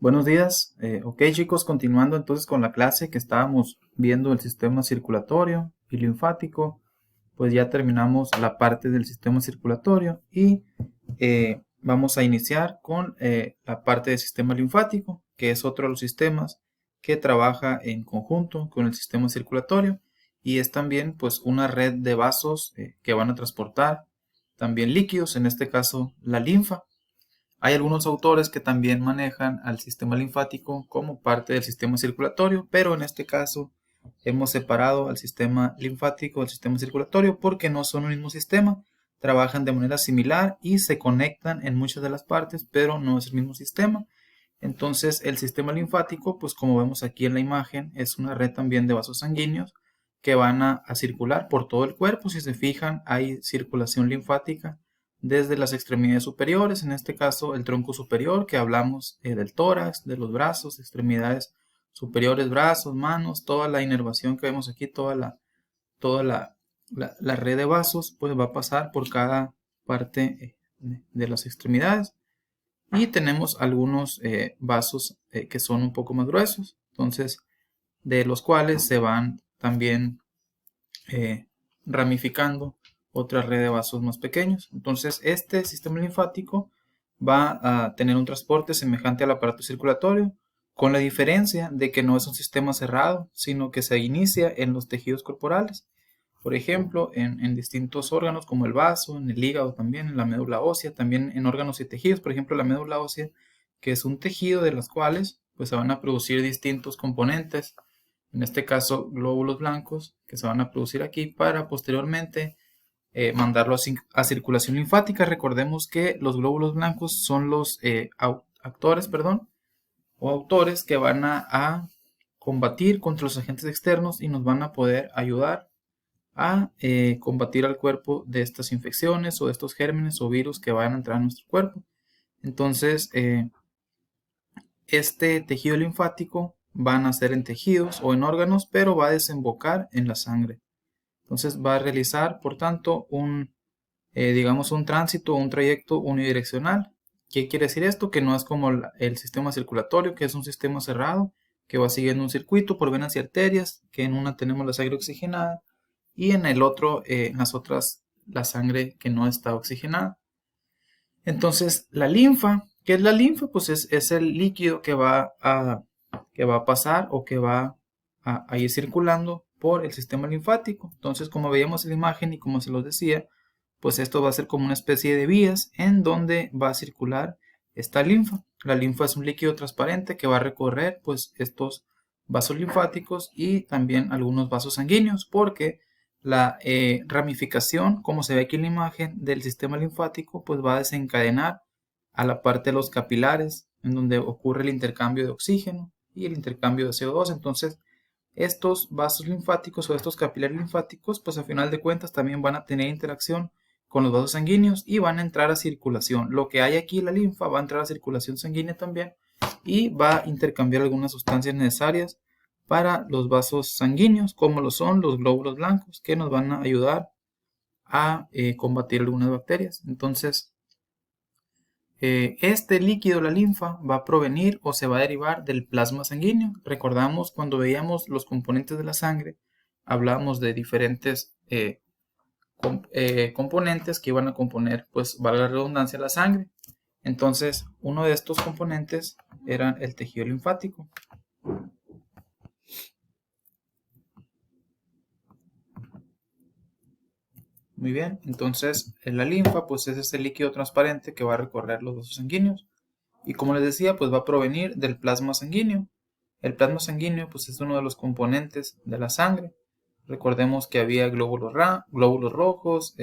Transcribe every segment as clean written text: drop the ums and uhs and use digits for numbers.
Buenos días. Ok, chicos, continuando entonces con la clase que estábamos viendo el sistema circulatorio y linfático, pues ya terminamos la parte del sistema circulatorio y vamos a iniciar con la parte del sistema linfático, que es otro de los sistemas que trabaja en conjunto con el sistema circulatorio y es también pues una red de vasos que van a transportar también líquidos, en este caso la linfa. Hay algunos autores que también manejan al sistema linfático como parte del sistema circulatorio, pero en este caso hemos separado al sistema linfático del sistema circulatorio porque no son un mismo sistema, trabajan de manera similar y se conectan en muchas de las partes, pero no es el mismo sistema. Entonces el sistema linfático, pues como vemos aquí en la imagen, es una red también de vasos sanguíneos que van a circular por todo el cuerpo. Si se fijan, hay circulación linfática desde las extremidades superiores, en este caso el tronco superior, que hablamos del tórax, de los brazos, extremidades superiores, brazos, manos, toda la inervación que vemos aquí, toda la red de vasos, pues va a pasar por cada parte de las extremidades. Y tenemos algunos vasos que son un poco más gruesos, entonces de los cuales se van también ramificando otra red de vasos más pequeños. Entonces este sistema linfático va a tener un transporte semejante al aparato circulatorio, con la diferencia de que no es un sistema cerrado, sino que se inicia en los tejidos corporales. Por ejemplo, en distintos órganos como el vaso, en el hígado también, en la médula ósea, también en órganos y tejidos. Por ejemplo, la médula ósea, que es un tejido de los cuales pues, se van a producir distintos componentes, en este caso glóbulos blancos, que se van a producir aquí para posteriormente mandarlo a circulación linfática. Recordemos que los glóbulos blancos son los actores, o autores que van a combatir contra los agentes externos y nos van a poder ayudar a combatir al cuerpo de estas infecciones o de estos gérmenes o virus que van a entrar a nuestro cuerpo. Entonces, este tejido linfático va a nacer en tejidos o en órganos, pero va a desembocar en la sangre. Entonces va a realizar, por tanto, digamos un tránsito, un trayecto unidireccional. ¿Qué quiere decir esto? Que no es como el sistema circulatorio, que es un sistema cerrado, que va siguiendo un circuito por venas y arterias, que en una tenemos la sangre oxigenada y en el otro, en las otras, la sangre que no está oxigenada. Entonces, la linfa, ¿qué es la linfa? Pues es el líquido que va a pasar o que va a ir circulando por el sistema linfático. Entonces, como veíamos en la imagen y como se los decía, pues esto va a ser como una especie de vías en donde va a circular esta linfa. La linfa es un líquido transparente que va a recorrer pues estos vasos linfáticos y también algunos vasos sanguíneos, porque la ramificación, como se ve aquí en la imagen del sistema linfático, pues va a desencadenar a la parte de los capilares, en donde ocurre el intercambio de oxígeno y el intercambio de CO2. Entonces, estos vasos linfáticos o estos capilares linfáticos, pues a final de cuentas también van a tener interacción con los vasos sanguíneos y van a entrar a circulación. Lo que hay aquí, la linfa, va a entrar a circulación sanguínea también y va a intercambiar algunas sustancias necesarias para los vasos sanguíneos, como lo son los glóbulos blancos, que nos van a ayudar a combatir algunas bacterias. Entonces, este líquido, la linfa, va a provenir o se va a derivar del plasma sanguíneo. Recordamos cuando veíamos los componentes de la sangre, hablábamos de diferentes componentes que iban a componer, pues, valga la redundancia, la sangre. Entonces, uno de estos componentes era el tejido linfático. Muy bien, entonces la linfa pues es ese líquido transparente que va a recorrer los vasos sanguíneos y como les decía pues va a provenir del plasma sanguíneo. El plasma sanguíneo pues es uno de los componentes de la sangre. Recordemos que había glóbulos rojos,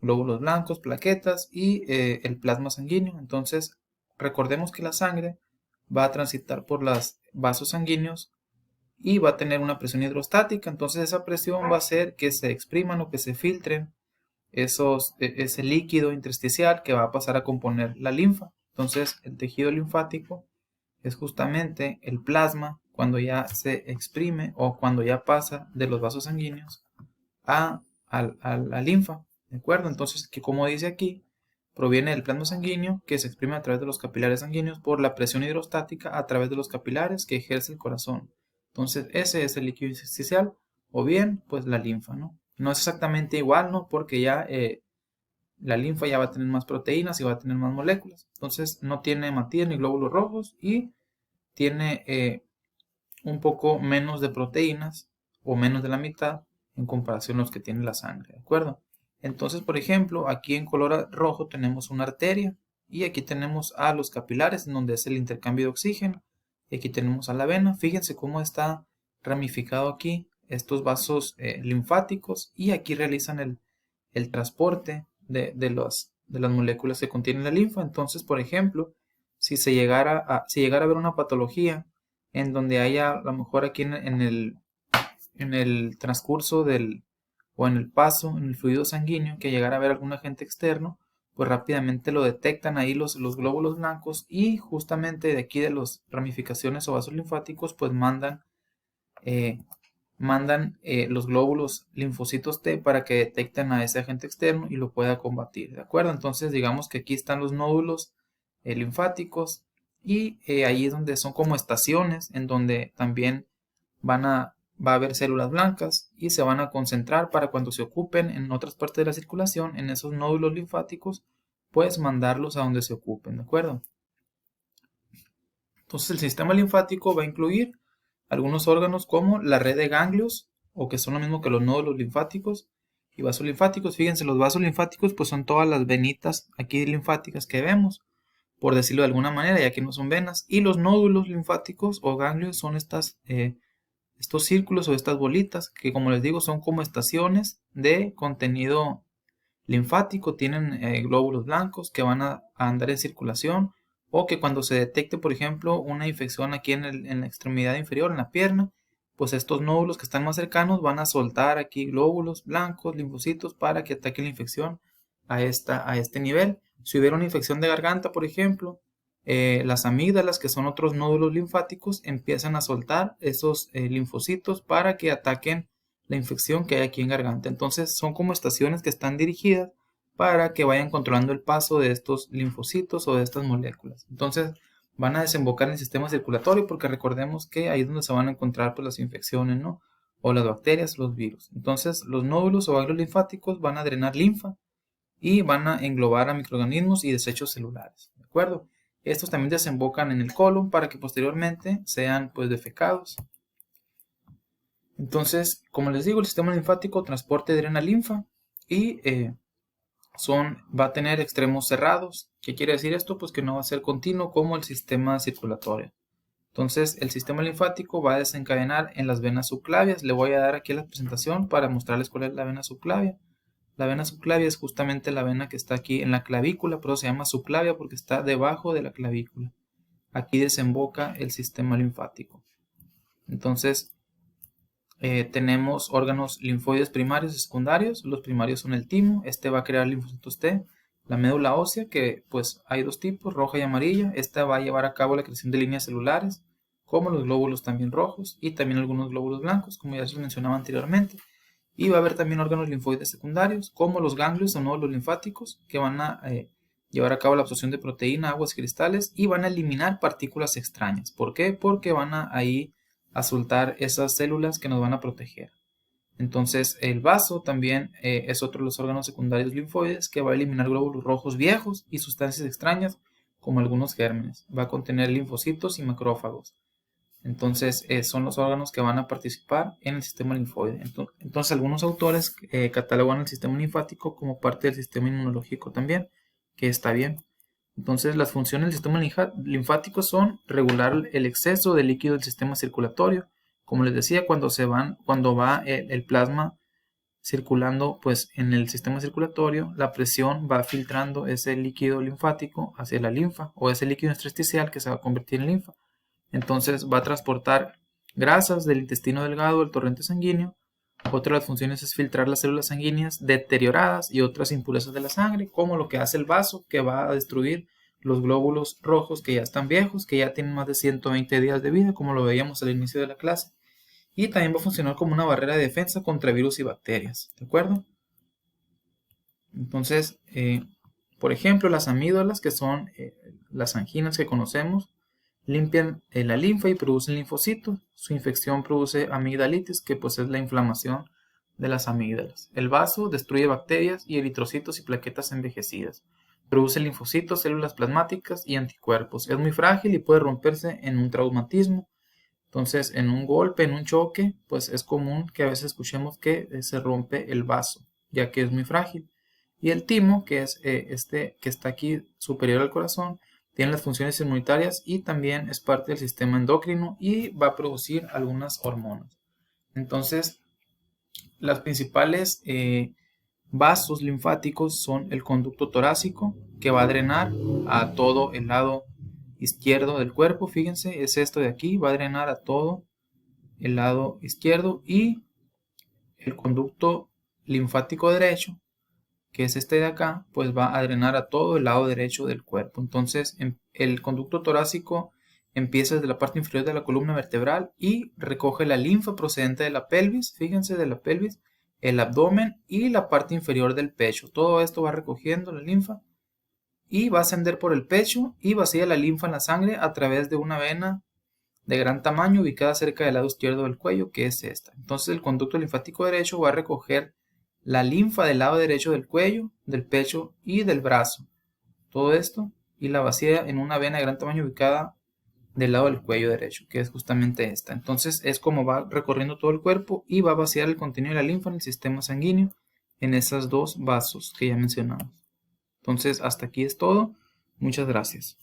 glóbulos blancos, plaquetas y el plasma sanguíneo. Entonces recordemos que la sangre va a transitar por los vasos sanguíneos y va a tener una presión hidrostática. Entonces esa presión va a hacer que se expriman o que se filtren ese líquido intersticial que va a pasar a componer la linfa. Entonces el tejido linfático es justamente el plasma cuando ya se exprime o cuando ya pasa de los vasos sanguíneos a la linfa. ¿De acuerdo? Entonces, que como dice aquí, proviene del plasma sanguíneo que se exprime a través de los capilares sanguíneos por la presión hidrostática a través de los capilares que ejerce el corazón. Entonces ese es el líquido intersticial, o bien pues la linfa, ¿no? No es exactamente igual, ¿no? Porque ya la linfa ya va a tener más proteínas y va a tener más moléculas. Entonces no tiene hematíes ni glóbulos rojos y tiene un poco menos de proteínas o menos de la mitad en comparación a los que tiene la sangre, ¿de acuerdo? Entonces, por ejemplo, aquí en color rojo tenemos una arteria y aquí tenemos a los capilares en donde es el intercambio de oxígeno y aquí tenemos a la vena. Fíjense cómo está ramificado aquí estos vasos linfáticos y aquí realizan el transporte de las moléculas que contienen la linfa. Entonces, por ejemplo, si llegara a ver una patología en donde haya, a lo mejor aquí en el transcurso o en el paso, en el fluido sanguíneo, que llegara a ver algún agente externo, pues rápidamente lo detectan ahí los glóbulos blancos y justamente de aquí de las ramificaciones o vasos linfáticos, pues mandan los glóbulos linfocitos T para que detecten a ese agente externo y lo pueda combatir, ¿de acuerdo? Entonces digamos que aquí están los nódulos linfáticos y ahí es donde son como estaciones en donde también va a haber células blancas y se van a concentrar para cuando se ocupen en otras partes de la circulación, en esos nódulos linfáticos, pues mandarlos a donde se ocupen, ¿de acuerdo? Entonces el sistema linfático va a incluir algunos órganos como la red de ganglios, o que son lo mismo que los nódulos linfáticos y vasos linfáticos. Fíjense, los vasos linfáticos pues son todas las venitas aquí linfáticas que vemos, por decirlo de alguna manera, ya que no son venas. Y los nódulos linfáticos o ganglios son estos círculos o estas bolitas que, como les digo, son como estaciones de contenido linfático. Tienen glóbulos blancos que van a andar en circulación, o que cuando se detecte, por ejemplo, una infección aquí en la extremidad inferior, en la pierna, pues estos nódulos que están más cercanos van a soltar aquí glóbulos blancos, linfocitos, para que ataque la infección a este nivel. Si hubiera una infección de garganta, por ejemplo, las amígdalas, que son otros nódulos linfáticos, empiezan a soltar esos linfocitos para que ataquen la infección que hay aquí en garganta. Entonces son como estaciones que están dirigidas para que vayan controlando el paso de estos linfocitos o de estas moléculas. Entonces van a desembocar en el sistema circulatorio, porque recordemos que ahí es donde se van a encontrar pues las infecciones, ¿no? O las bacterias, los virus. Entonces los nódulos o ganglios linfáticos van a drenar linfa y van a englobar a microorganismos y desechos celulares, ¿de acuerdo? Estos también desembocan en el colon para que posteriormente sean pues defecados. Entonces, como les digo, el sistema linfático transporta y drena linfa y va a tener extremos cerrados. ¿Qué quiere decir esto? Pues que no va a ser continuo como el sistema circulatorio. Entonces, el sistema linfático va a desencadenar en las venas subclavias. Le voy a dar aquí la presentación para mostrarles cuál es la vena subclavia. La vena subclavia es justamente la vena que está aquí en la clavícula, pero se llama subclavia porque está debajo de la clavícula. Aquí desemboca el sistema linfático. Entonces, tenemos órganos linfoides primarios y secundarios. Los primarios son el timo, este va a crear linfocitos T. La médula ósea, que pues hay dos tipos, roja y amarilla. Esta va a llevar a cabo la creación de líneas celulares, como los glóbulos también rojos y también algunos glóbulos blancos, como ya se mencionaba anteriormente. Y va a haber también órganos linfoides secundarios, como los ganglios o nódulos linfáticos, que van a llevar a cabo la absorción de proteína, aguas y cristales, y van a eliminar partículas extrañas. ¿Por qué? Porque van a soltar esas células que nos van a proteger. Entonces el vaso también es otro de los órganos secundarios linfoides, que va a eliminar glóbulos rojos viejos y sustancias extrañas como algunos gérmenes. Va a contener linfocitos y macrófagos. Entonces son los órganos que van a participar en el sistema linfoide. Entonces algunos autores catalogan el sistema linfático como parte del sistema inmunológico también, que está bien. Entonces las funciones del sistema linfático son regular el exceso de líquido del sistema circulatorio. Como les decía, cuando va el plasma circulando pues en el sistema circulatorio, la presión va filtrando ese líquido linfático hacia la linfa, o ese líquido intersticial que se va a convertir en linfa. Entonces va a transportar grasas del intestino delgado al torrente sanguíneo. Otra de las funciones es filtrar las células sanguíneas deterioradas y otras impurezas de la sangre, como lo que hace el vaso, que va a destruir los glóbulos rojos que ya están viejos, que ya tienen más de 120 días de vida, como lo veíamos al inicio de la clase. Y también va a funcionar como una barrera de defensa contra virus y bacterias, ¿de acuerdo? Entonces, Por ejemplo, las amígdalas, que son las anginas que conocemos, limpian la linfa y producen linfocitos. Su infección produce amigdalitis, que pues es la inflamación de las amígdalas. El vaso destruye bacterias y eritrocitos y plaquetas envejecidas. Produce linfocitos, células plasmáticas y anticuerpos. Es muy frágil y puede romperse en un traumatismo. Entonces, en un golpe, en un choque, pues es común que a veces escuchemos que se rompe el vaso, ya que es muy frágil. Y el timo, que es este que está aquí superior al corazón, tiene las funciones inmunitarias y también es parte del sistema endocrino y va a producir algunas hormonas. Entonces, las principales vasos linfáticos son el conducto torácico, que va a drenar a todo el lado izquierdo del cuerpo. Fíjense, es esto de aquí, va a drenar a todo el lado izquierdo, y el conducto linfático derecho, que es este de acá, pues va a drenar a todo el lado derecho del cuerpo. Entonces, el conducto torácico empieza desde la parte inferior de la columna vertebral y recoge la linfa procedente de la pelvis, fíjense, de la pelvis, el abdomen y la parte inferior del pecho. Todo esto va recogiendo la linfa y va a ascender por el pecho y vacía la linfa en la sangre a través de una vena de gran tamaño ubicada cerca del lado izquierdo del cuello, que es esta. Entonces el conducto linfático derecho va a recoger la linfa del lado derecho del cuello, del pecho y del brazo. Todo esto, y la vacía en una vena de gran tamaño ubicada del lado del cuello derecho, que es justamente esta. Entonces es como va recorriendo todo el cuerpo y va a vaciar el contenido de la linfa en el sistema sanguíneo en esos dos vasos que ya mencionamos. Entonces hasta aquí es todo. Muchas gracias.